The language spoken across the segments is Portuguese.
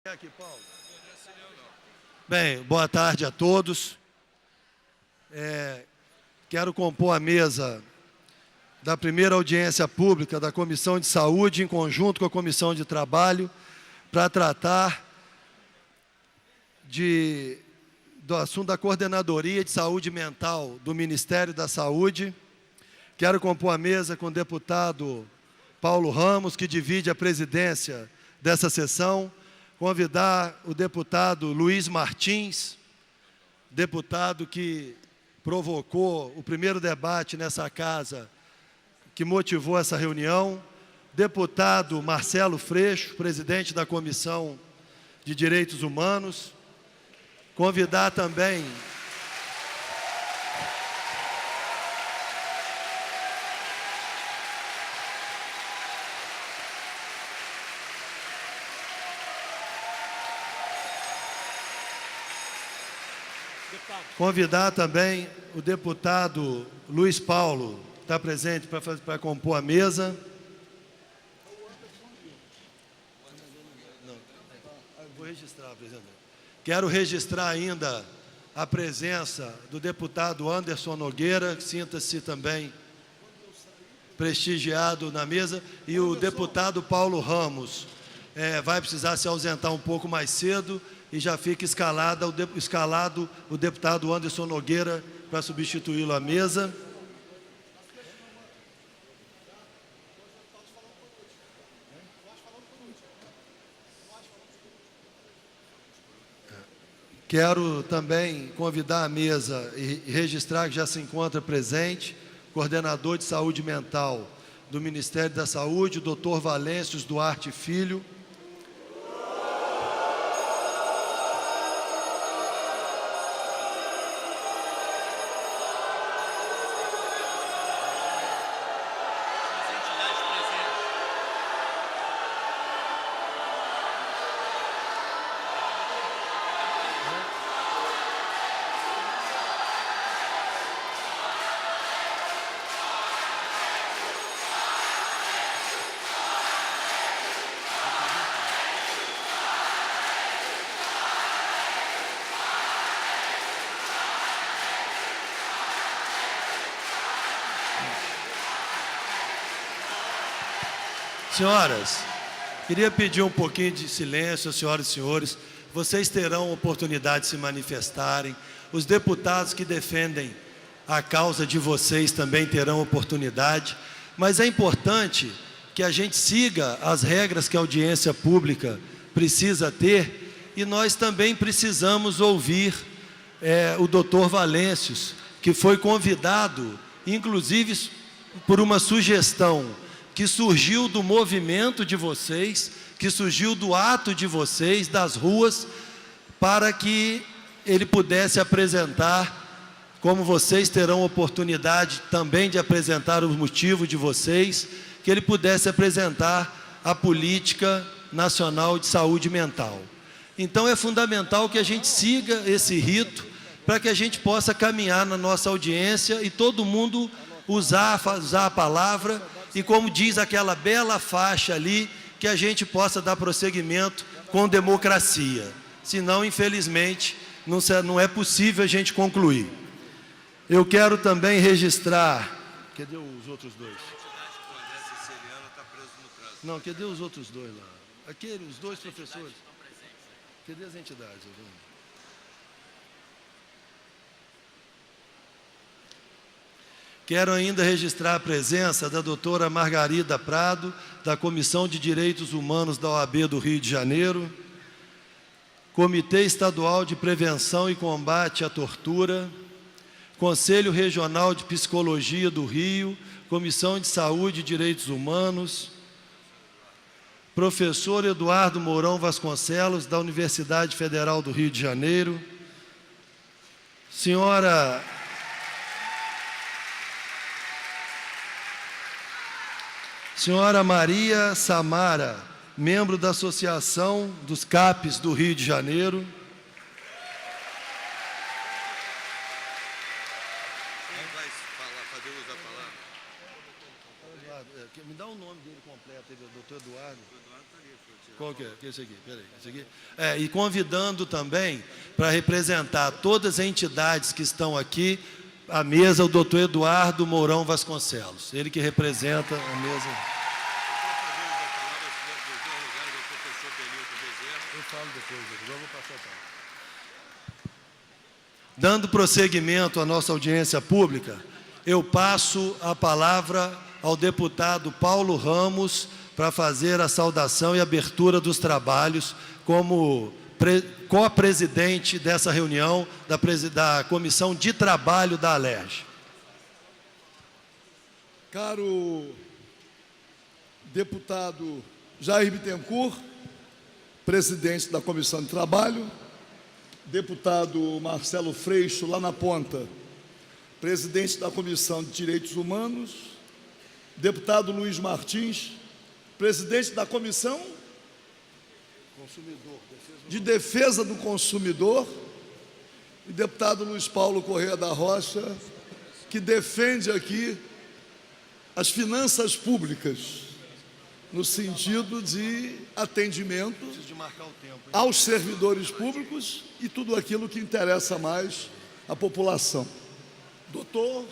Aqui, Paulo. Bem, boa tarde a todos. Quero compor a mesa da primeira audiência pública da Comissão de Saúde, em conjunto com a Comissão de Trabalho, para tratar do assunto da Coordenadoria de Saúde Mental do Ministério da Saúde. Quero compor a mesa com o deputado Paulo Ramos, que divide a presidência dessa sessão. Convidar o deputado Luiz Martins, deputado que provocou o primeiro debate nessa casa, que motivou essa reunião. Deputado Marcelo Freixo, presidente da Comissão de Direitos Humanos. Convidar também o deputado Luiz Paulo, que está presente para compor a mesa. Vou registrar, presidente. Quero registrar ainda a presença do deputado Anderson Nogueira, sinta-se também prestigiado na mesa, e o deputado Paulo Ramos vai precisar se ausentar um pouco mais cedo, e já fica escalado o deputado Anderson Nogueira para substituí-lo à mesa. Quero também convidar a mesa e registrar que já se encontra presente o coordenador de saúde mental do Ministério da Saúde, o Dr. Valêncios Duarte Filho. Senhoras, queria pedir um pouquinho de silêncio, senhoras e senhores. Vocês terão oportunidade de se manifestarem. Os deputados que defendem a causa de vocês também terão oportunidade. Mas é importante que a gente siga as regras que a audiência pública precisa ter, e nós também precisamos ouvir o doutor Valêncios, que foi convidado, inclusive por uma sugestão que surgiu do movimento de vocês, que surgiu do ato de vocês, das ruas, para que ele pudesse apresentar, como vocês terão oportunidade também de apresentar o motivo de vocês, que ele pudesse apresentar a política nacional de saúde mental. Então é fundamental que a gente siga esse rito, para que a gente possa caminhar na nossa audiência e todo mundo usar a palavra, e como diz aquela bela faixa ali, que a gente possa dar prosseguimento com democracia. Senão, infelizmente, não é possível a gente concluir. Eu quero também registrar... Cadê os outros dois? Não, cadê os outros dois lá? Os dois professores. Cadê as entidades? Quero ainda registrar a presença da doutora Margarida Prado, da Comissão de Direitos Humanos da OAB do Rio de Janeiro, Comitê Estadual de Prevenção e Combate à Tortura, Conselho Regional de Psicologia do Rio, Comissão de Saúde e Direitos Humanos, professor Eduardo Mourão Vasconcelos, da Universidade Federal do Rio de Janeiro, senhora Maria Samara, membro da Associação dos CAPs do Rio de Janeiro. Quem vai fazer uso da palavra? Me dá o nome dele completo, doutor Eduardo. O Eduardo está ali, foi tirar. Qual que é? Esse aqui, peraí. Esse aqui. E convidando também para representar todas as entidades que estão aqui, a mesa, o doutor Eduardo Mourão Vasconcelos. Ele que representa a mesa. Eu falo depois, eu vou passar o tempo. Dando prosseguimento à nossa audiência pública, eu passo a palavra ao deputado Paulo Ramos para fazer a saudação e abertura dos trabalhos como co-presidente dessa reunião da Comissão de Trabalho da Alerj. Caro deputado Jair Bittencourt, presidente da Comissão de Trabalho, deputado Marcelo Freixo, lá na ponta, presidente da Comissão de Direitos Humanos, deputado Luiz Martins, presidente da Comissão de Defesa do Consumidor, e deputado Luiz Paulo Corrêa da Rocha, que defende aqui as finanças públicas, no sentido de atendimento aos servidores públicos e tudo aquilo que interessa mais à população. Doutor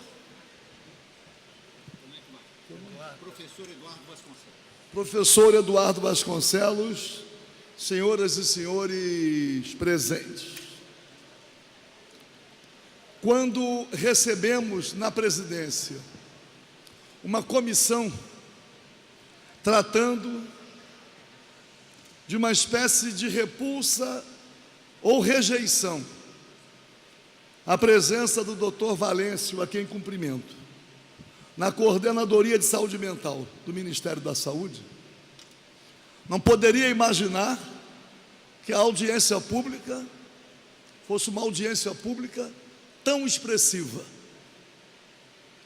Professor Eduardo Vasconcelos, senhoras e senhores presentes. Quando recebemos na presidência uma comissão tratando de uma espécie de repulsa ou rejeição à presença do Dr. Valêncio, a quem cumprimento, na Coordenadoria de Saúde Mental do Ministério da Saúde, não poderia imaginar que a audiência pública fosse uma audiência pública tão expressiva.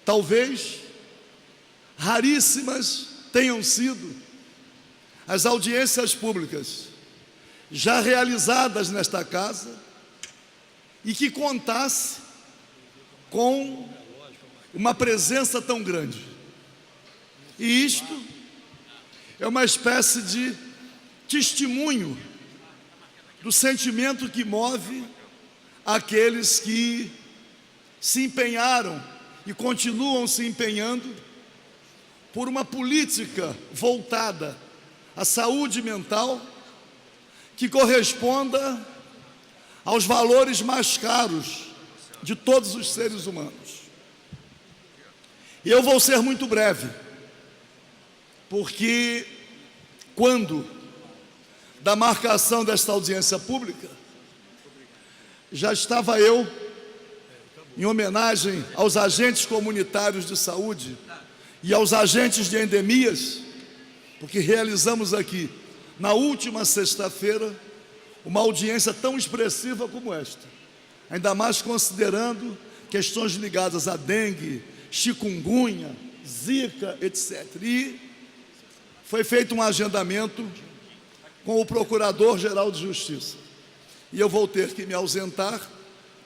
Talvez raríssimas tenham sido as audiências públicas já realizadas nesta casa e que contasse com uma presença tão grande. E isto é uma espécie de testemunho do sentimento que move aqueles que se empenharam e continuam se empenhando por uma política voltada à saúde mental que corresponda aos valores mais caros de todos os seres humanos. E eu vou ser muito breve, porque quando da marcação desta audiência pública, já estava eu, em homenagem aos agentes comunitários de saúde e aos agentes de endemias, porque realizamos aqui, na última sexta-feira, uma audiência tão expressiva como esta, ainda mais considerando questões ligadas a dengue, chikungunya, zika, etc. E foi feito um agendamento com o Procurador-Geral de Justiça. E eu vou ter que me ausentar,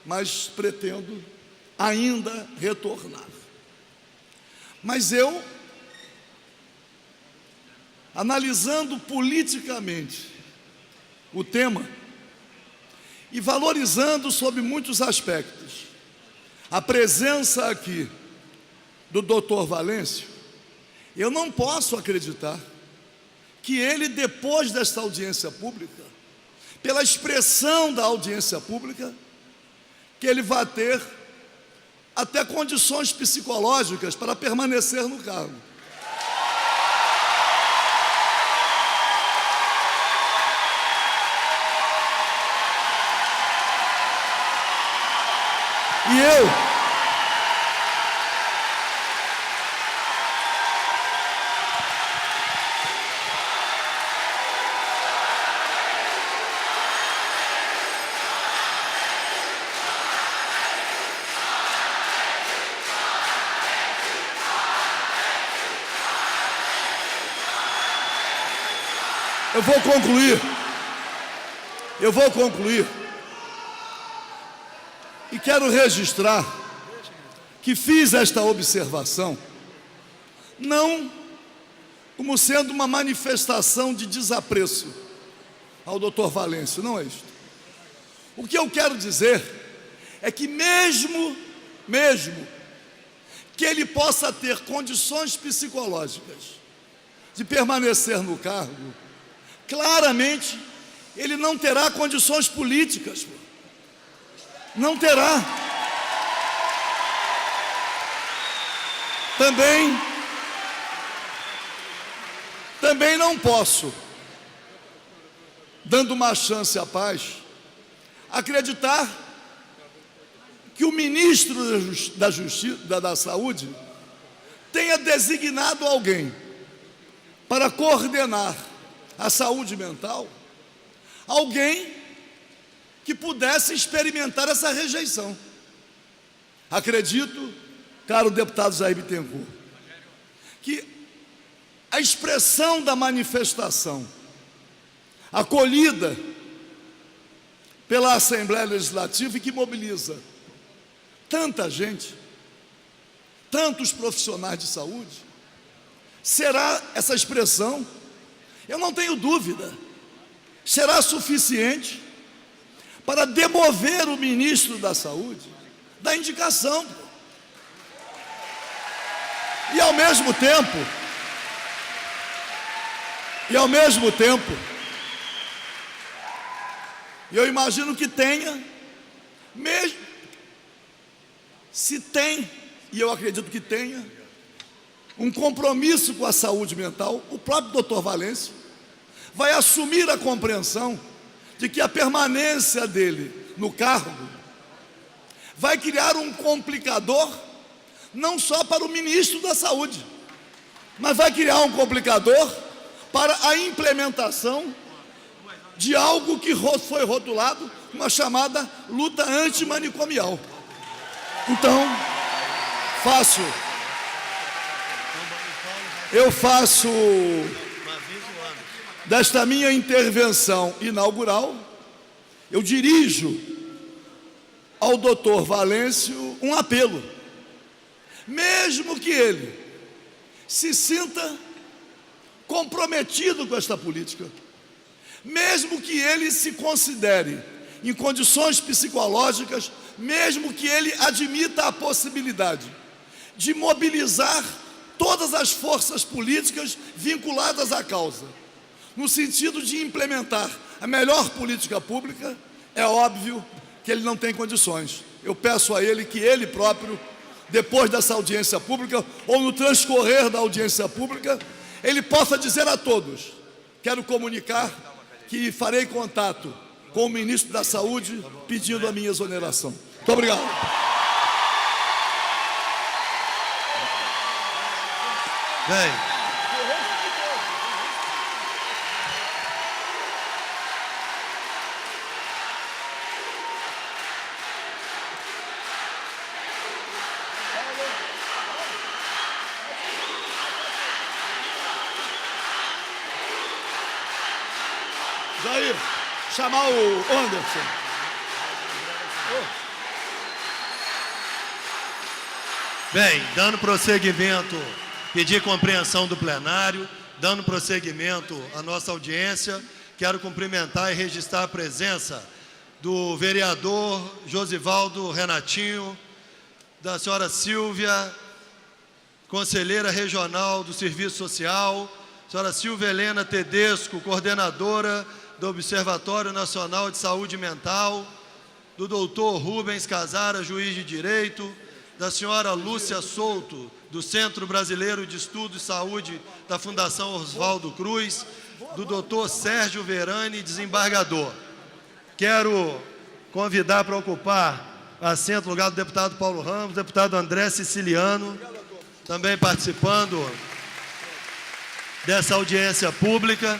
mas pretendo ainda retornar. Mas eu, analisando politicamente o tema e valorizando sob muitos aspectos a presença aqui do Dr. Valêncio, eu não posso acreditar que ele, depois desta audiência pública, pela expressão da audiência pública, que ele vai ter até condições psicológicas para permanecer no cargo. E eu vou concluir e quero registrar que fiz esta observação não como sendo uma manifestação de desapreço ao doutor Valêncio, não é isto. O que eu quero dizer é que mesmo que ele possa ter condições psicológicas de permanecer no cargo, claramente ele não terá condições políticas, pô. Não terá. Também não posso, dando uma chance à paz, acreditar que o ministro da Saúde tenha designado alguém para coordenar a saúde mental, alguém que pudesse experimentar essa rejeição. Acredito, caro deputado Jair Bittencourt, que a expressão da manifestação acolhida pela Assembleia Legislativa e que mobiliza tanta gente, tantos profissionais de saúde, será essa expressão, eu não tenho dúvida, será suficiente para demover o ministro da Saúde da indicação. E ao mesmo tempo, eu imagino que tenha, mesmo se tem, e eu acredito que tenha, um compromisso com a saúde mental, o próprio doutor Valêncio vai assumir a compreensão de que a permanência dele no cargo vai criar um complicador, não só para o ministro da Saúde, mas vai criar um complicador para a implementação de algo que foi rotulado uma chamada luta antimanicomial. Então, eu faço desta minha intervenção inaugural, eu dirijo ao doutor Valêncio um apelo, mesmo que ele se sinta comprometido com esta política, mesmo que ele se considere em condições psicológicas, mesmo que ele admita a possibilidade de mobilizar todas as forças políticas vinculadas à causa, no sentido de implementar a melhor política pública, é óbvio que ele não tem condições. Eu peço a ele que ele próprio, depois dessa audiência pública, ou no transcorrer da audiência pública, ele possa dizer a todos: quero comunicar que farei contato com o ministro da Saúde pedindo a minha exoneração. Muito obrigado. Bem, Jair, chamar o Anderson. bem, dando prosseguimento, pedir compreensão do plenário, dando prosseguimento à nossa audiência, quero cumprimentar e registrar a presença do vereador Josivaldo Renatinho, da senhora Silvia, conselheira regional do Serviço Social, senhora Silvia Helena Tedesco, coordenadora do Observatório Nacional de Saúde Mental, do doutor Rubens Casara, juiz de Direito, da senhora Lúcia Souto, do Centro Brasileiro de Estudos de Saúde da Fundação Oswaldo Cruz, do doutor Sérgio Verani, desembargador. Quero convidar para ocupar assento no lugar do deputado Paulo Ramos, deputado André Siciliano, também participando dessa audiência pública.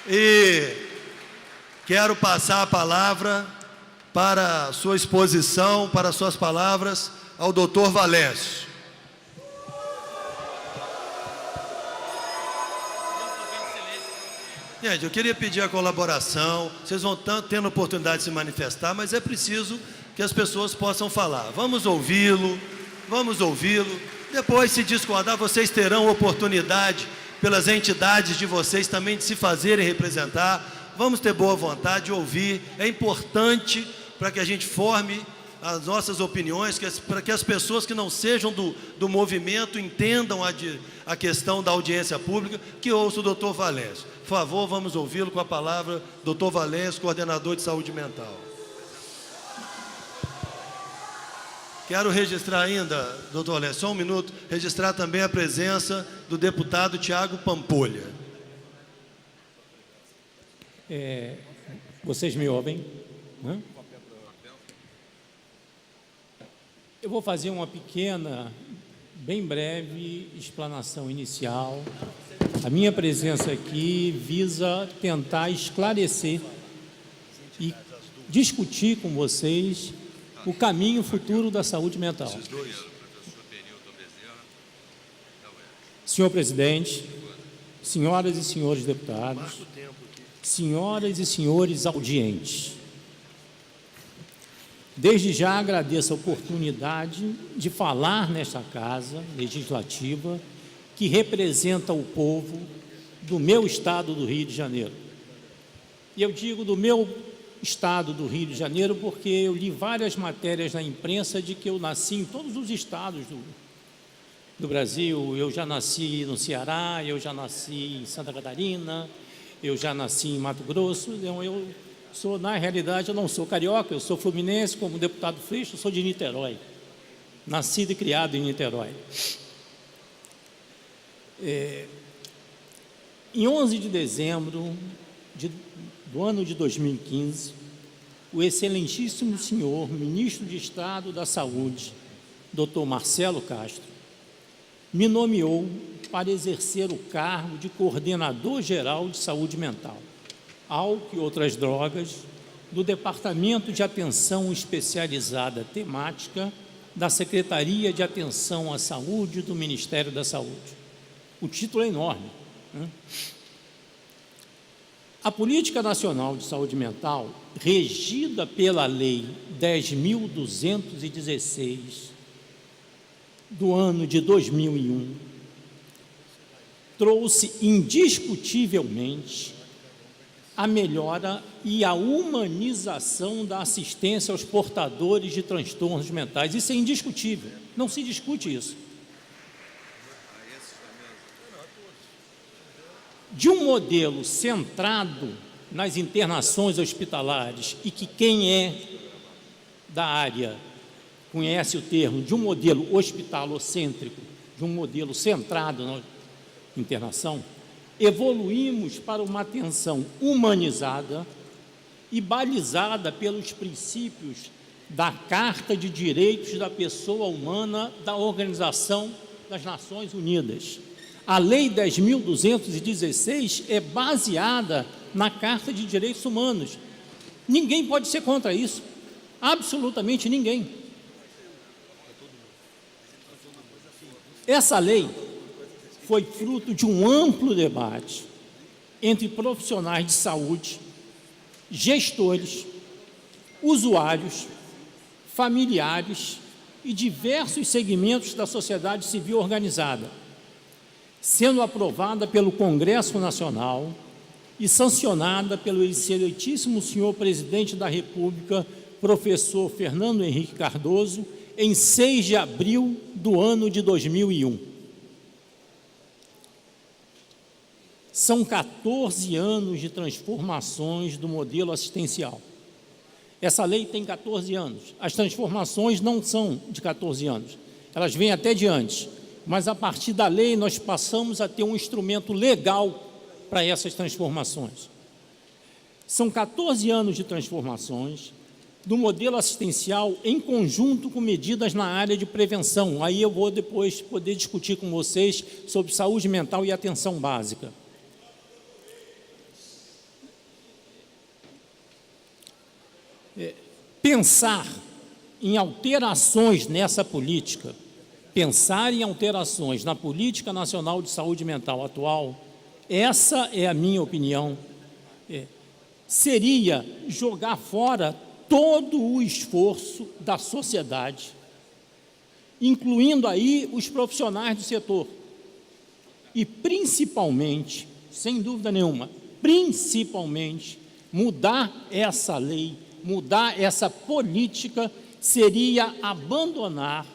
E quero passar a palavra para sua exposição, para suas palavras, ao doutor Valêncio. Gente, eu queria pedir a colaboração, vocês vão tendo oportunidade de se manifestar, mas é preciso que as pessoas possam falar. Vamos ouvi-lo, depois, se discordar, vocês terão oportunidade, pelas entidades de vocês também, de se fazerem representar. vamos ter boa vontade de ouvir. É importante para que a gente forme as nossas opiniões, para que as pessoas que não sejam do movimento entendam a questão da audiência pública, que ouça o doutor Valéncio. Por favor, vamos ouvi-lo com a palavra, doutor Valéncio, coordenador de saúde mental. Quero registrar ainda, doutor Valéncio, só um minuto, registrar também a presença do deputado Tiago Pampolha. Vocês me ouvem, né? Eu vou fazer uma pequena, bem breve explanação inicial. A minha presença aqui visa tentar esclarecer e discutir com vocês o caminho futuro da saúde mental. Senhor presidente, senhoras e senhores deputados, senhoras e senhores audientes, desde já agradeço a oportunidade de falar nesta casa legislativa que representa o povo do meu estado do Rio de Janeiro. E eu digo do meu estado do Rio de Janeiro porque eu li várias matérias na imprensa de que eu nasci em todos os estados do Brasil. Eu já nasci no Ceará, eu já nasci em Santa Catarina, eu já nasci em Mato Grosso. Então eu sou, na realidade, eu não sou carioca, eu sou fluminense, como deputado Freixo, eu sou de Niterói, nascido e criado em Niterói. Em 11 de dezembro do ano de 2015, o excelentíssimo senhor ministro de Estado da Saúde, Dr. Marcelo Castro, me nomeou para exercer o cargo de coordenador geral de saúde mental, álcool e outras drogas, do Departamento de Atenção Especializada Temática da Secretaria de Atenção à Saúde do Ministério da Saúde. O título é enorme, né? A Política Nacional de Saúde Mental, regida pela Lei 10.216, do ano de 2001, trouxe indiscutivelmente a melhora e a humanização da assistência aos portadores de transtornos mentais. Isso é indiscutível, não se discute isso. De um modelo centrado nas internações hospitalares, e que quem é da área conhece o termo, de um modelo hospitalocêntrico, de um modelo centrado na internação, evoluímos para uma atenção humanizada e balizada pelos princípios da Carta de Direitos da Pessoa Humana da Organização das Nações Unidas. A Lei 10.216 é baseada na Carta de Direitos Humanos. Ninguém pode ser contra isso, absolutamente ninguém. Essa lei foi fruto de um amplo debate entre profissionais de saúde, gestores, usuários, familiares e diversos segmentos da sociedade civil organizada, sendo aprovada pelo Congresso Nacional e sancionada pelo excelentíssimo senhor presidente da República, professor Fernando Henrique Cardoso, em 6 de abril do ano de 2001. São 14 anos de transformações do modelo assistencial. Essa lei tem 14 anos. As transformações não são de 14 anos, elas vêm até de antes. Mas, a partir da lei, nós passamos a ter um instrumento legal para essas transformações. São 14 anos de transformações do modelo assistencial em conjunto com medidas na área de prevenção. Aí eu vou depois poder discutir com vocês sobre saúde mental e atenção básica. Pensar em alterações nessa política, pensar em alterações na Política Nacional de Saúde Mental atual, essa é a minha opinião, seria jogar fora todo o esforço da sociedade, incluindo aí os profissionais do setor, e principalmente, sem dúvida nenhuma, principalmente Mudar essa lei, mudar essa política, seria abandonar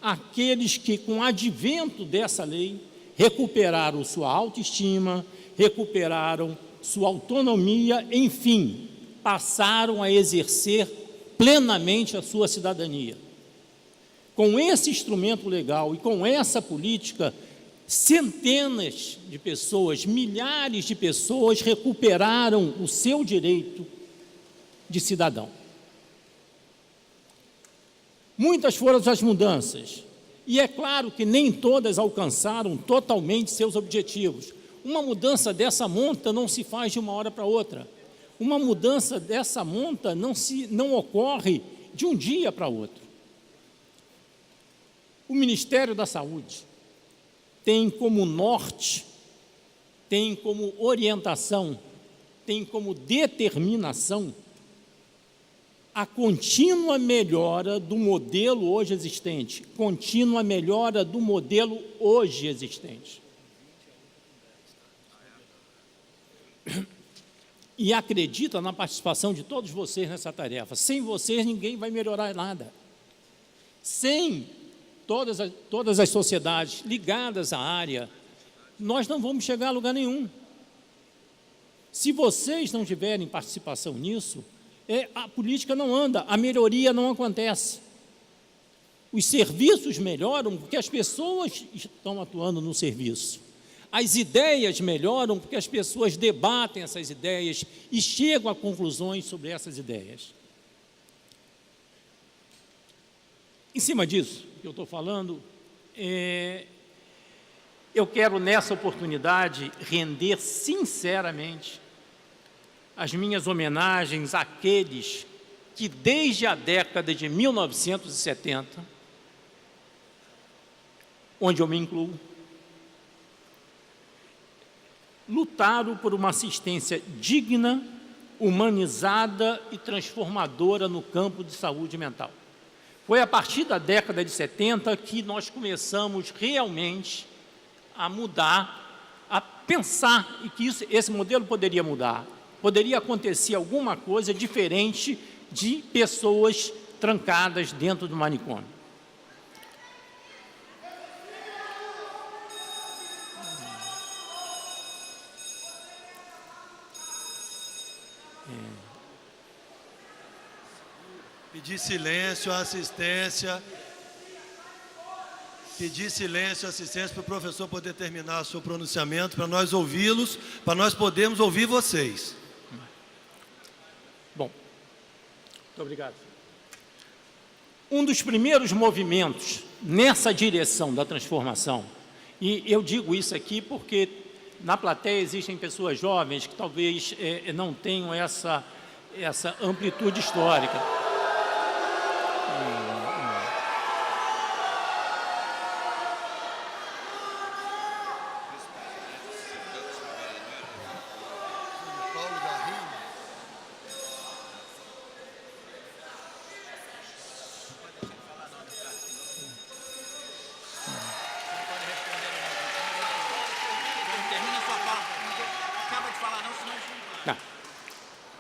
aqueles que, com o advento dessa lei, recuperaram sua autoestima, recuperaram sua autonomia, enfim, passaram a exercer plenamente a sua cidadania. Com esse instrumento legal e com essa política, centenas de pessoas, milhares de pessoas recuperaram o seu direito de cidadão. Muitas foram as mudanças, e é claro que nem todas alcançaram totalmente seus objetivos. Uma mudança dessa monta não se faz de uma hora para outra. Uma mudança dessa monta não ocorre de um dia para outro. O Ministério da Saúde tem como norte, tem como orientação, tem como determinação a contínua melhora do modelo hoje existente, contínua melhora do modelo hoje existente. E acredita na participação de todos vocês nessa tarefa. Sem vocês, ninguém vai melhorar nada. Sem todas as sociedades ligadas à área, nós não vamos chegar a lugar nenhum. Se vocês não tiverem participação nisso, a política não anda, a melhoria não acontece. Os serviços melhoram porque as pessoas estão atuando no serviço. As ideias melhoram porque as pessoas debatem essas ideias e chegam a conclusões sobre essas ideias. Em cima disso que eu estou falando, eu quero, nessa oportunidade, render sinceramente as minhas homenagens àqueles que, desde a década de 1970, onde eu me incluo, lutaram por uma assistência digna, humanizada e transformadora no campo de saúde mental. Foi a partir da década de 70 que nós começamos realmente a mudar, a pensar que esse modelo poderia mudar, poderia acontecer alguma coisa diferente de pessoas trancadas dentro do manicômio. Pedir silêncio, assistência. Pedir silêncio, assistência para o professor poder terminar o seu pronunciamento, para nós ouvi-los, para nós podermos ouvir vocês. Bom, muito obrigado. Um dos primeiros movimentos nessa direção da transformação, e eu digo isso aqui porque na plateia existem pessoas jovens que talvez não tenham essa amplitude histórica.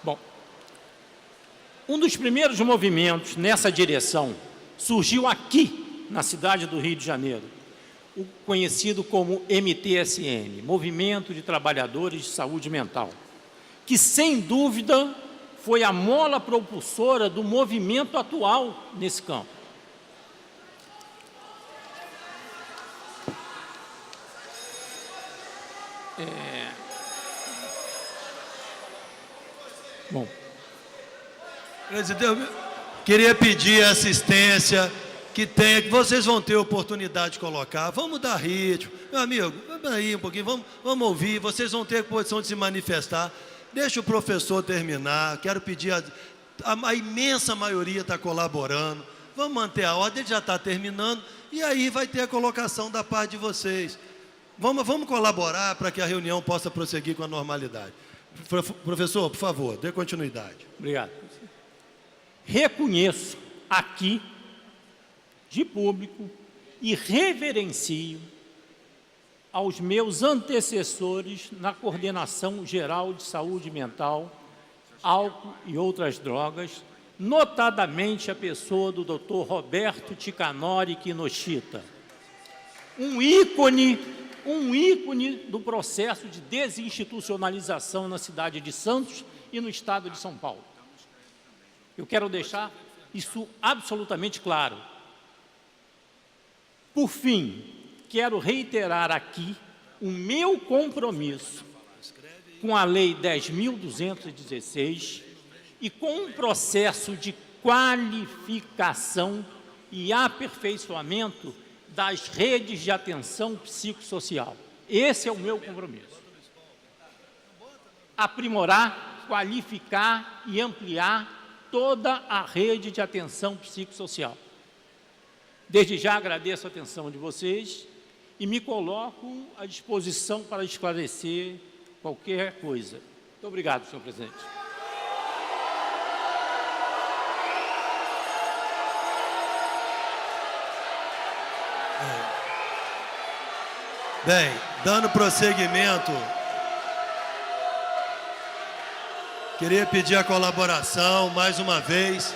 Bom, um dos primeiros movimentos nessa direção surgiu aqui, na cidade do Rio de Janeiro, o conhecido como MTSM, Movimento de Trabalhadores de Saúde Mental, que, sem dúvida, foi a mola propulsora do movimento atual nesse campo. Bom, presidente, queria pedir assistência que vocês vão ter oportunidade de colocar. Vamos dar ritmo, meu amigo. Vamos aí um pouquinho, vamos ouvir. Vocês vão ter condição de se manifestar. Deixa o professor terminar. Quero pedir a imensa maioria está colaborando. Vamos manter a ordem. Ele já está terminando e aí vai ter a colocação da parte de vocês. Vamos colaborar para que a reunião possa prosseguir com a normalidade. Professor, por favor, dê continuidade. Obrigado. Reconheço aqui, de público, e reverencio aos meus antecessores na Coordenação Geral de Saúde Mental álcool e outras drogas, notadamente a pessoa do Dr. Roberto Ticanori Kinoshita, um ícone do processo de desinstitucionalização na cidade de Santos e no estado de São Paulo. Eu quero deixar isso absolutamente claro. Por fim, quero reiterar aqui o meu compromisso com a Lei 10.216 e com um processo de qualificação e aperfeiçoamento das redes de atenção psicossocial. Esse é o meu compromisso. Aprimorar, qualificar e ampliar toda a rede de atenção psicossocial. Desde já agradeço a atenção de vocês e me coloco à disposição para esclarecer qualquer coisa. Muito obrigado, senhor presidente. Bem, dando prosseguimento, queria pedir a colaboração mais uma vez.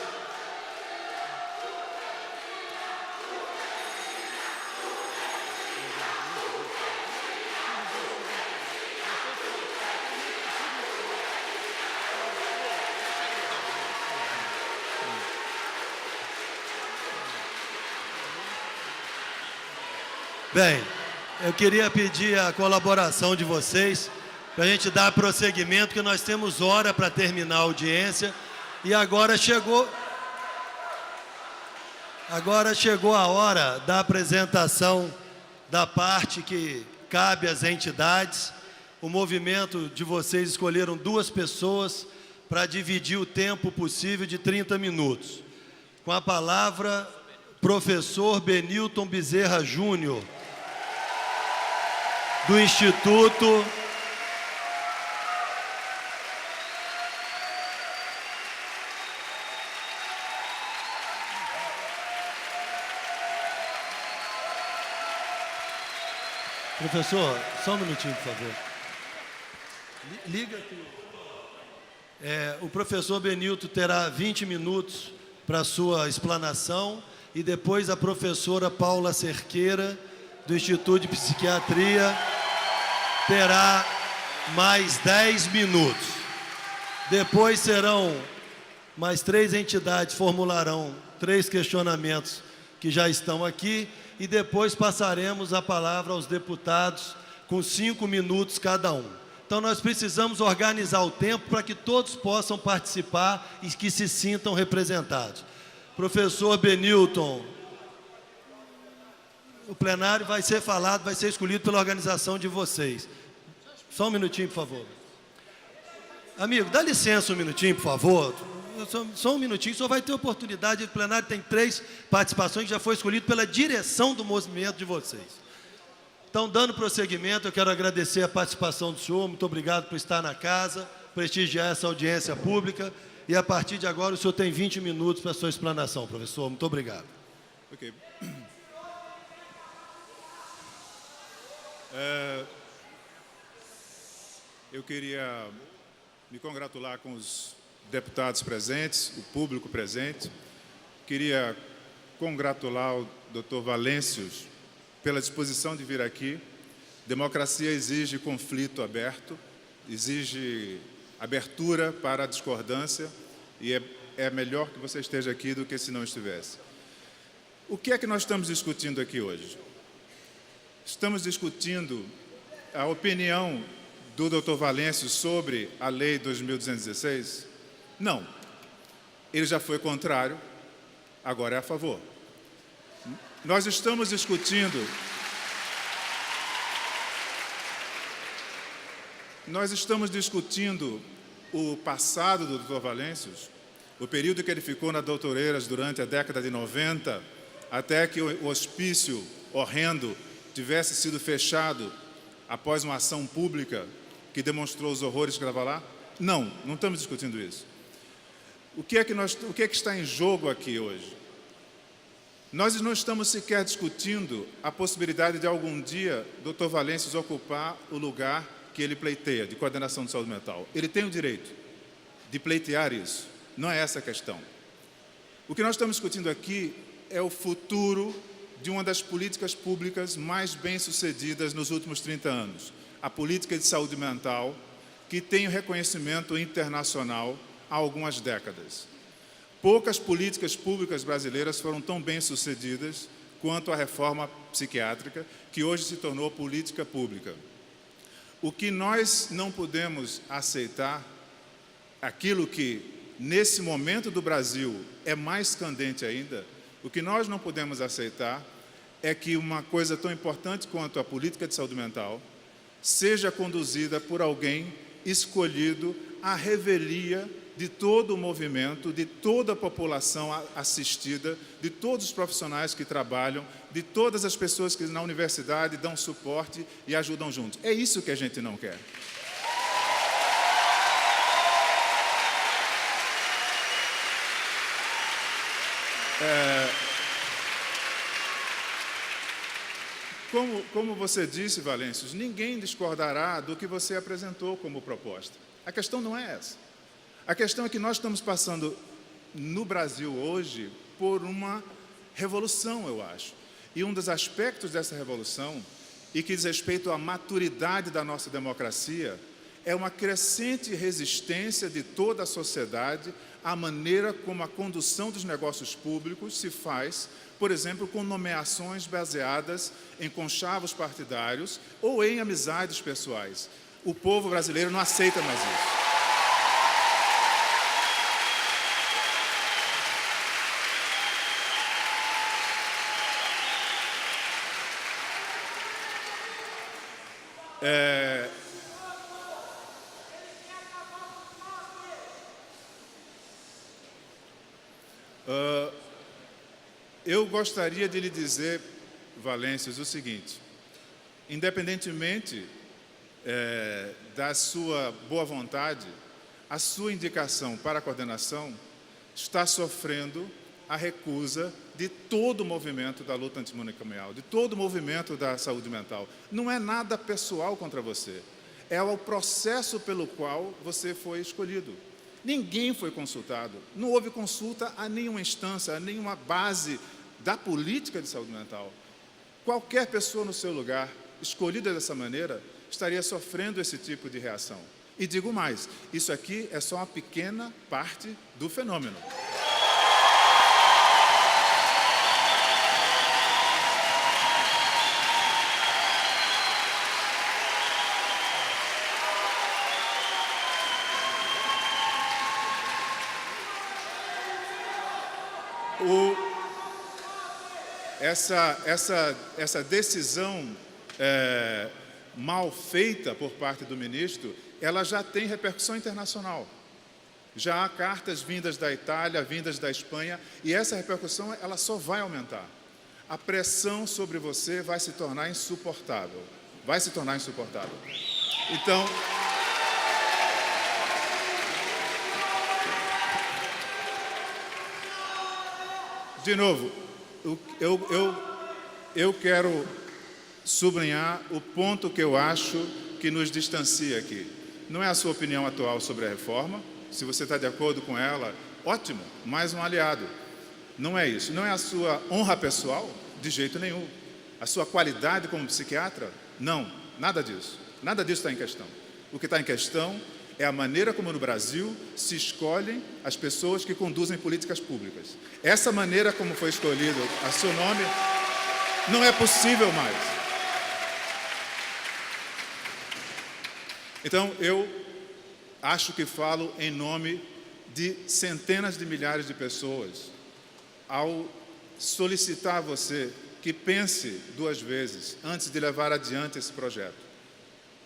Bem, eu queria pedir a colaboração de vocês para a gente dar prosseguimento, que nós temos hora para terminar a audiência e agora chegou a hora da apresentação da parte que cabe às entidades. O movimento de vocês escolheram 2 pessoas para dividir o tempo possível de 30 minutos. Com a palavra, professor Benilton Bezerra Júnior, do Instituto Professor, só um minutinho, por favor. Liga aqui. O professor Benilton terá 20 minutos para a sua explanação e depois a professora Paula Cerqueira, do Instituto de Psiquiatria, terá mais 10 minutos. Depois serão mais 3 entidades, formularão 3 questionamentos que já estão aqui e depois passaremos a palavra aos deputados com 5 minutos cada um. Então nós precisamos organizar o tempo para que todos possam participar e que se sintam representados. Professor Benilton, o plenário vai ser falado, vai ser escolhido pela organização de vocês. Só um minutinho, por favor. Amigo, dá licença um minutinho, por favor. Só um minutinho, o senhor vai ter oportunidade. O plenário tem 3 participações que já foi escolhido pela direção do movimento de vocês. Então, dando prosseguimento, eu quero agradecer a participação do senhor. Muito obrigado por estar na casa, prestigiar essa audiência pública. E a partir de agora, o senhor tem 20 minutos para a sua explanação, professor. Muito obrigado. Ok. Eu queria me congratular com os deputados presentes, o público presente. Queria congratular o Dr. Valêncios pela disposição de vir aqui. Democracia exige conflito aberto, exige abertura para a discordância e é melhor que você esteja aqui do que se não estivesse. O que é que nós estamos discutindo aqui hoje? Estamos discutindo a opinião do Dr. Valêncios sobre a Lei 2.216? Não. Ele já foi contrário, agora é a favor. Nós estamos discutindo o passado do Dr. Valêncios, o período que ele ficou na Doutoreiras durante a década de 90, até que o hospício horrendo tivesse sido fechado após uma ação pública que demonstrou os horrores que estava lá? Não, não estamos discutindo isso. O que é que está em jogo aqui hoje? Nós não estamos sequer discutindo a possibilidade de algum dia Dr. Valêncios ocupar o lugar que ele pleiteia, de coordenação de saúde mental. Ele tem o direito de pleitear isso. Não é essa a questão. O que nós estamos discutindo aqui é o futuro de uma das políticas públicas mais bem-sucedidas nos últimos 30 anos, a política de saúde mental, que tem o reconhecimento internacional há algumas décadas. Poucas políticas públicas brasileiras foram tão bem-sucedidas quanto a reforma psiquiátrica, que hoje se tornou política pública. O que nós não podemos aceitar, aquilo que, nesse momento do Brasil, é mais candente ainda, o que nós não podemos aceitar é que uma coisa tão importante quanto a política de saúde mental seja conduzida por alguém escolhido à revelia de todo o movimento, de toda a população assistida, de todos os profissionais que trabalham, de todas as pessoas que na universidade dão suporte e ajudam juntos. É isso que a gente não quer. Como você disse, Valêncios, ninguém discordará do que você apresentou como proposta. A questão não é essa. A questão é que nós estamos passando no Brasil hoje por uma revolução, eu acho. E um dos aspectos dessa revolução, e que diz respeito à maturidade da nossa democracia, é uma crescente resistência de toda a sociedade à maneira como a condução dos negócios públicos se faz, por exemplo, com nomeações baseadas em conchavos partidários ou em amizades pessoais. O povo brasileiro não aceita mais isso. Eu gostaria de lhe dizer, Valêncios, o seguinte: independentemente da sua boa vontade, a sua indicação para a coordenação está sofrendo a recusa de todo o movimento da luta antimanicomial, de todo o movimento da saúde mental. Não é nada pessoal contra você, é o processo pelo qual você foi escolhido. Ninguém foi consultado, não houve consulta a nenhuma instância, a nenhuma base da política de saúde mental. Qualquer pessoa no seu lugar, escolhida dessa maneira, estaria sofrendo esse tipo de reação. E digo mais, isso aqui é só uma pequena parte do fenômeno. Essa decisão mal feita por parte do ministro, ela já tem repercussão internacional. Já há cartas vindas da Itália, vindas da Espanha, e essa repercussão ela só vai aumentar. A pressão sobre você vai se tornar insuportável. Vai se tornar insuportável. Então, de novo, eu quero sublinhar o ponto que eu acho que nos distancia aqui. Não é a sua opinião atual sobre a reforma. Se você está de acordo com ela, ótimo, mais um aliado. Não é isso. Não é a sua honra pessoal, de jeito nenhum. A sua qualidade como psiquiatra, não, nada disso. Nada disso está em questão. O que está em questão é a maneira como no Brasil se escolhem as pessoas que conduzem políticas públicas. Essa maneira como foi escolhido a seu nome não é possível mais. Então, eu acho que falo em nome de centenas de milhares de pessoas ao solicitar a você que pense duas vezes antes de levar adiante esse projeto.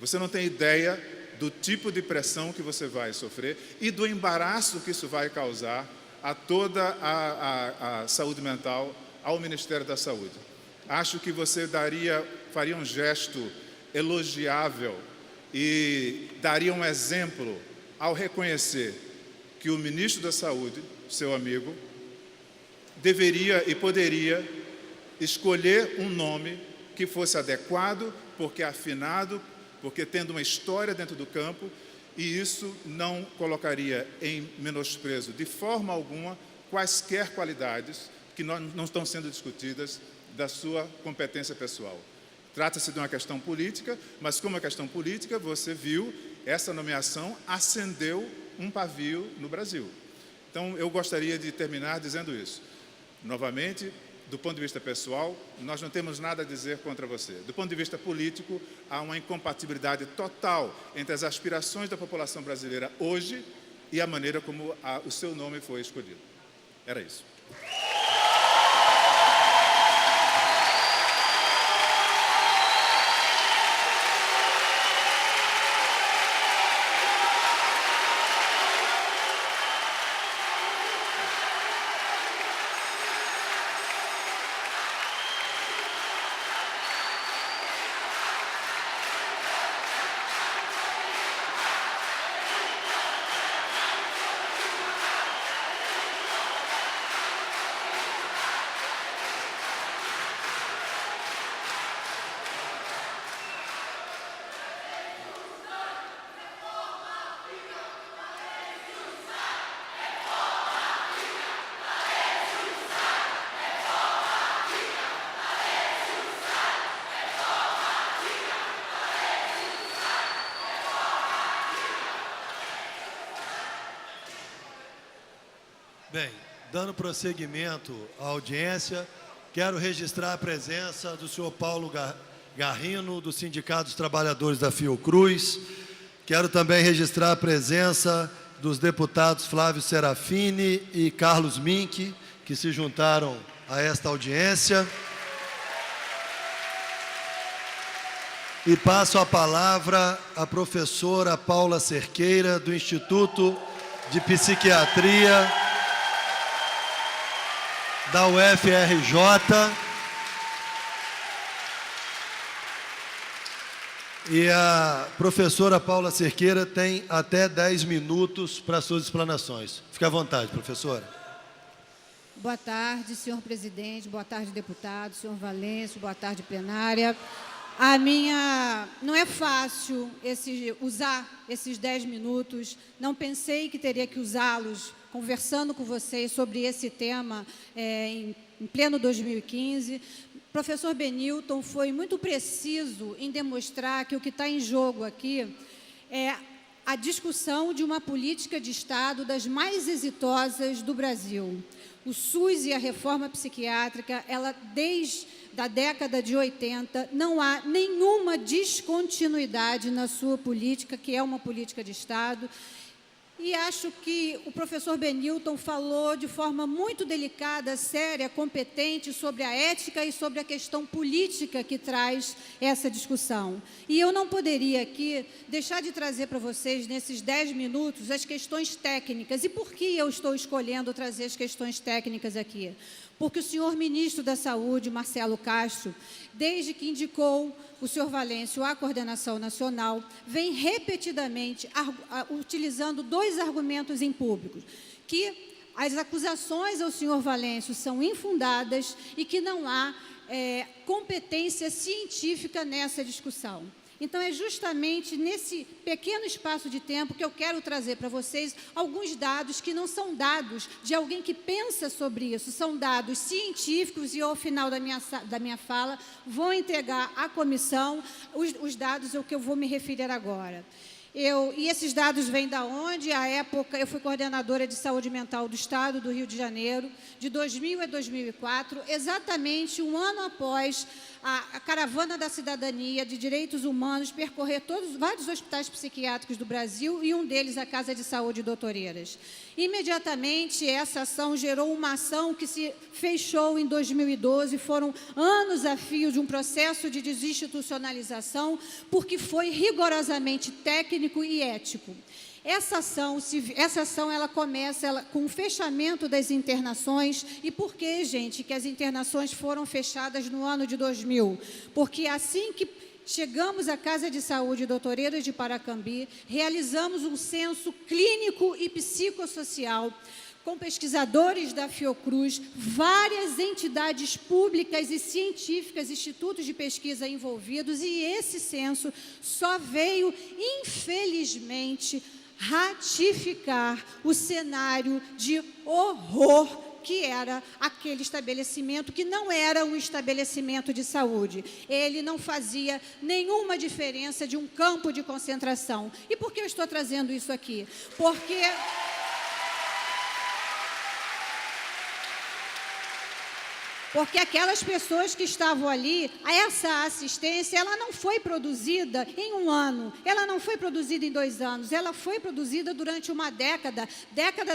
Você não tem ideia do tipo de pressão que você vai sofrer e do embaraço que isso vai causar a toda a saúde mental, ao Ministério da Saúde. Acho que você faria um gesto elogiável e daria um exemplo ao reconhecer que o Ministro da Saúde, seu amigo, deveria e poderia escolher um nome que fosse adequado, porque afinado, porque tendo uma história dentro do campo e isso não colocaria em menosprezo, de forma alguma, quaisquer qualidades que não estão sendo discutidas da sua competência pessoal. Trata-se de uma questão política, mas como é questão política, você viu, essa nomeação acendeu um pavio no Brasil. Então, eu gostaria de terminar dizendo isso. Novamente, do ponto de vista pessoal, nós não temos nada a dizer contra você. Do ponto de vista político, há uma incompatibilidade total entre as aspirações da população brasileira hoje e a maneira como o seu nome foi escolhido. Era isso. Bem, dando prosseguimento à audiência, quero registrar a presença do senhor Paulo Garrino, do Sindicato dos Trabalhadores da Fiocruz. Quero também registrar a presença dos deputados Flávio Serafini e Carlos Mink, que se juntaram a esta audiência. E passo a palavra à professora Paula Cerqueira, do Instituto de Psiquiatria da UFRJ. E a professora Paula Cerqueira tem até 10 minutos para suas explanações. Fique à vontade, professora. Boa tarde, senhor presidente, boa tarde, deputado, senhor Valêncio, boa tarde, plenária. Não é fácil usar esses 10 minutos, não pensei que teria que usá-los conversando com vocês sobre esse tema em pleno 2015. O professor Benilton foi muito preciso em demonstrar que o que está em jogo aqui é a discussão de uma política de Estado das mais exitosas do Brasil. O SUS e a reforma psiquiátrica, desde a década de 80, não há nenhuma descontinuidade na sua política, que é uma política de Estado. E acho que o professor Benilton falou de forma muito delicada, séria, competente sobre a ética e sobre a questão política que traz essa discussão. E eu não poderia aqui deixar de trazer para vocês, nesses 10 minutos, as questões técnicas. E por que eu estou escolhendo trazer as questões técnicas aqui? Porque o senhor ministro da Saúde, Marcelo Castro, desde que indicou o senhor Valêncio à coordenação nacional, vem repetidamente utilizando 2 argumentos em público, que as acusações ao senhor Valêncio são infundadas e que não há competência científica nessa discussão. Então, é justamente nesse pequeno espaço de tempo que eu quero trazer para vocês alguns dados que não são dados de alguém que pensa sobre isso, são dados científicos e, ao final da minha fala, vou entregar à comissão os dados ao que eu vou me referir agora. E esses dados vêm da onde? À época, eu fui coordenadora de saúde mental do Estado do Rio de Janeiro, de 2000 a 2004, exatamente um ano após a caravana da cidadania de direitos humanos percorrer vários hospitais psiquiátricos do Brasil e um deles a Casa de Saúde Doutoreiras. Imediatamente, essa ação gerou uma ação que se fechou em 2012, foram anos a fio de um processo de desinstitucionalização, porque foi rigorosamente técnico e ético. Essa ação ela começa com o fechamento das internações. E por que, gente, que as internações foram fechadas no ano de 2000? Porque assim que chegamos à Casa de Saúde Doutor Eiras de Paracambi, realizamos um censo clínico e psicossocial, com pesquisadores da Fiocruz, várias entidades públicas e científicas, institutos de pesquisa envolvidos, e esse censo só veio, infelizmente, ratificar o cenário de horror que era aquele estabelecimento, que não era um estabelecimento de saúde. Ele não fazia nenhuma diferença de um campo de concentração. E por que eu estou trazendo isso aqui? Porque aquelas pessoas que estavam ali, essa assistência, ela não foi produzida em um ano, ela não foi produzida em 2 anos, ela foi produzida durante uma década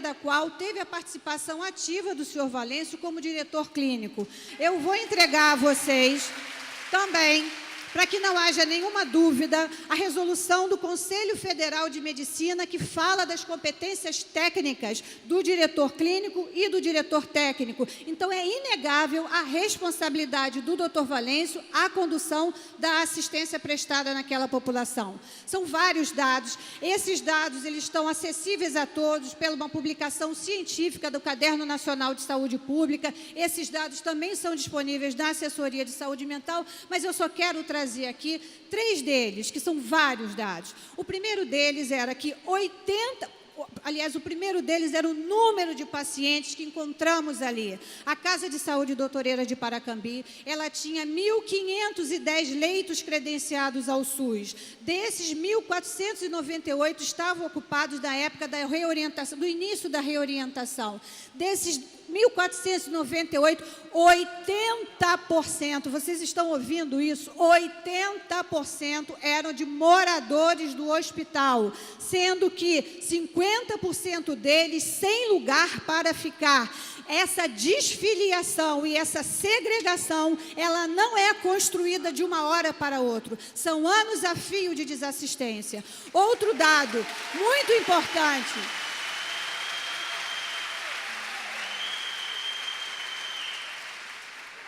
da qual teve a participação ativa do senhor Valêncio como diretor clínico. Eu vou entregar a vocês também, para que não haja nenhuma dúvida, a resolução do Conselho Federal de Medicina, que fala das competências técnicas do diretor clínico e do diretor técnico. Então, é inegável a responsabilidade do Dr. Valêncio à condução da assistência prestada naquela população. São vários dados. Esses dados eles estão acessíveis a todos pela uma publicação científica do Caderno Nacional de Saúde Pública. Esses dados também são disponíveis na Assessoria de Saúde Mental, mas eu só quero trazer aqui 3 deles, que são vários dados. O primeiro deles era que o primeiro deles era o número de pacientes que encontramos ali. A Casa de Saúde Doutor Eiras de Paracambi, ela tinha 1.510 leitos credenciados ao SUS. Desses, 1.498 estavam ocupados na época da reorientação, do início da reorientação. Desses 1.498, 80%, vocês estão ouvindo isso? 80% eram de moradores do hospital, sendo que 50% deles sem lugar para ficar. Essa desfiliação e essa segregação, ela não é construída de uma hora para outra. São anos a fio de desassistência. Outro dado muito importante.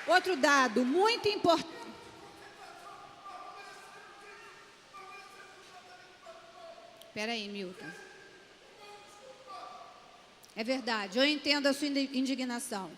Outro dado muito importante. Espera aí, Milton. É verdade, eu entendo a sua indignação.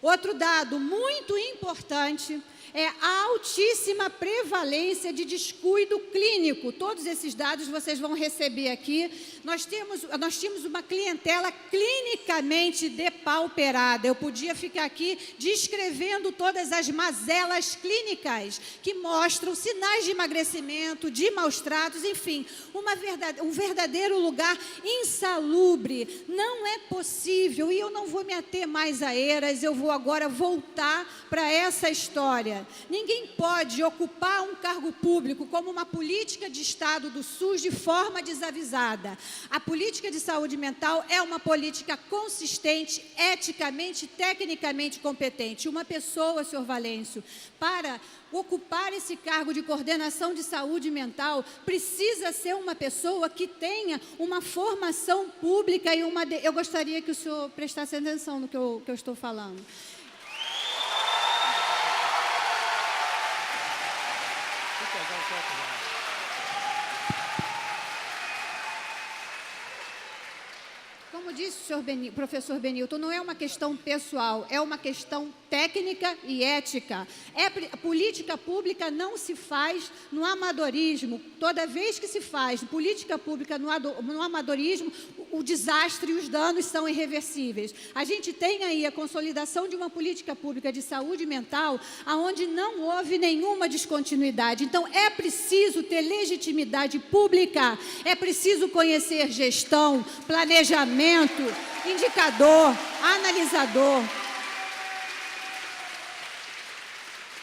Outro dado muito importante é a altíssima prevalência de descuido clínico. Todos esses dados vocês vão receber aqui. Nós tínhamos uma clientela clinicamente depauperada. Eu podia ficar aqui descrevendo todas as mazelas clínicas que mostram sinais de emagrecimento, de maus tratos, enfim, um verdadeiro lugar insalubre. Não é possível, e eu não vou me ater mais a Eiras, eu vou agora voltar para essa história. Ninguém pode ocupar um cargo público como uma política de Estado do SUS de forma desavisada. A política de saúde mental é uma política consistente, eticamente, tecnicamente competente. Uma pessoa, senhor Valêncio, para ocupar esse cargo de coordenação de saúde mental, precisa ser uma pessoa que tenha uma formação pública e eu gostaria que o senhor prestasse atenção no que eu estou falando. Como disse o professor Benilton, não é uma questão pessoal, é uma questão técnica e ética. A política pública não se faz no amadorismo. Toda vez que se faz política pública no amadorismo, o desastre e os danos são irreversíveis. A gente tem aí a consolidação de uma política pública de saúde mental, onde não houve nenhuma descontinuidade. Então, é preciso ter legitimidade pública, é preciso conhecer gestão, planejamento, indicador, analisador.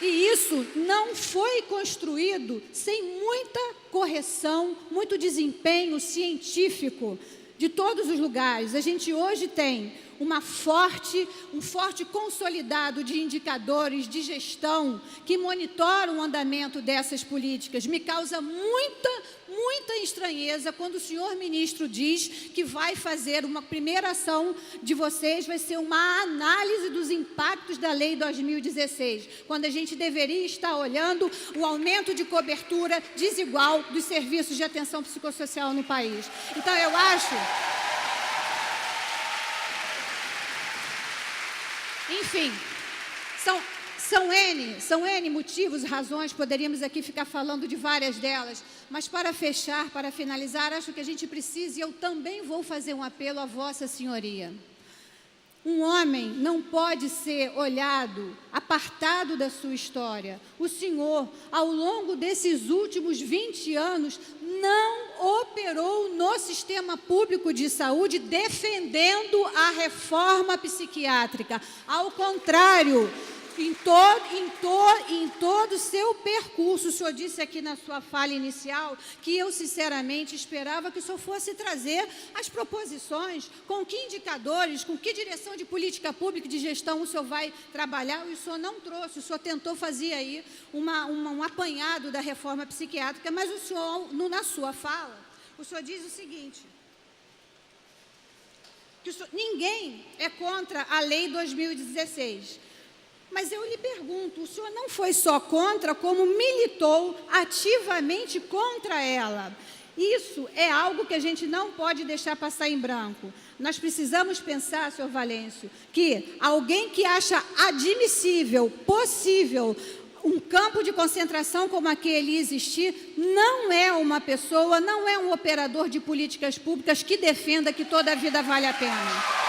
E isso não foi construído sem muita correção, muito desempenho científico de todos os lugares. A gente hoje tem um forte consolidado de indicadores de gestão que monitoram o andamento dessas políticas. Me causa muita muita estranheza quando o senhor ministro diz que vai fazer uma primeira ação de vocês, vai ser uma análise dos impactos da Lei 2016, quando a gente deveria estar olhando o aumento de cobertura desigual dos serviços de atenção psicossocial no país. Então, eu acho... Enfim, são N motivos, razões, poderíamos aqui ficar falando de várias delas, mas para fechar, para finalizar, acho que a gente precisa, e eu também vou fazer um apelo à Vossa Senhoria. Um homem não pode ser olhado, apartado da sua história. O senhor, ao longo desses últimos 20 anos, não operou no sistema público de saúde defendendo a reforma psiquiátrica. Ao contrário, em todo o seu percurso, o senhor disse aqui na sua fala inicial que eu, sinceramente, esperava que o senhor fosse trazer as proposições, com que indicadores, com que direção de política pública e de gestão o senhor vai trabalhar, e o senhor não trouxe, o senhor tentou fazer aí um apanhado da reforma psiquiátrica, mas o senhor, na sua fala, o senhor diz o seguinte, que ninguém é contra a Lei 2016, mas eu lhe pergunto, o senhor não foi só contra, como militou ativamente contra ela. Isso é algo que a gente não pode deixar passar em branco. Nós precisamos pensar, senhor Valêncio, que alguém que acha admissível, possível, um campo de concentração como aquele existir, não é uma pessoa, não é um operador de políticas públicas que defenda que toda a vida vale a pena.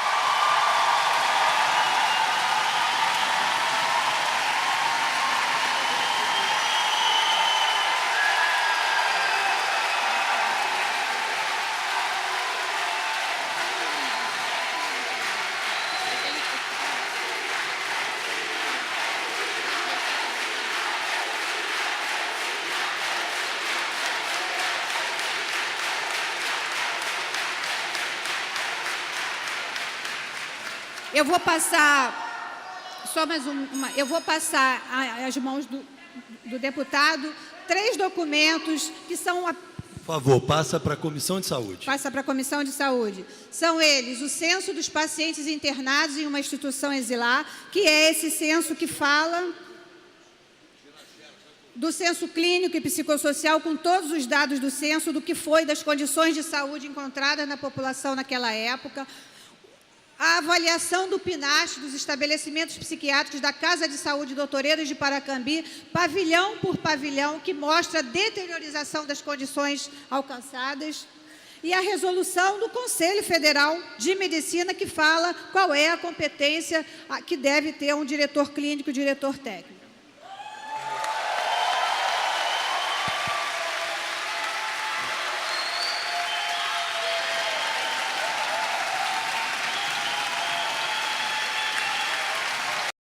Eu vou passar, só mais uma, eu vou passar às mãos do deputado 3 documentos que são... Por favor, passa para a Comissão de Saúde. Passa para a Comissão de Saúde. São eles o censo dos pacientes internados em uma instituição exilar, que é esse censo que fala do censo clínico e psicossocial, com todos os dados do censo, do que foi, das condições de saúde encontradas na população naquela época, a avaliação do PNASH, dos estabelecimentos psiquiátricos da Casa de Saúde Doutor Eiras de Paracambi, pavilhão por pavilhão, que mostra a deteriorização das condições alcançadas, e a resolução do Conselho Federal de Medicina, que fala qual é a competência que deve ter um diretor clínico e diretor técnico.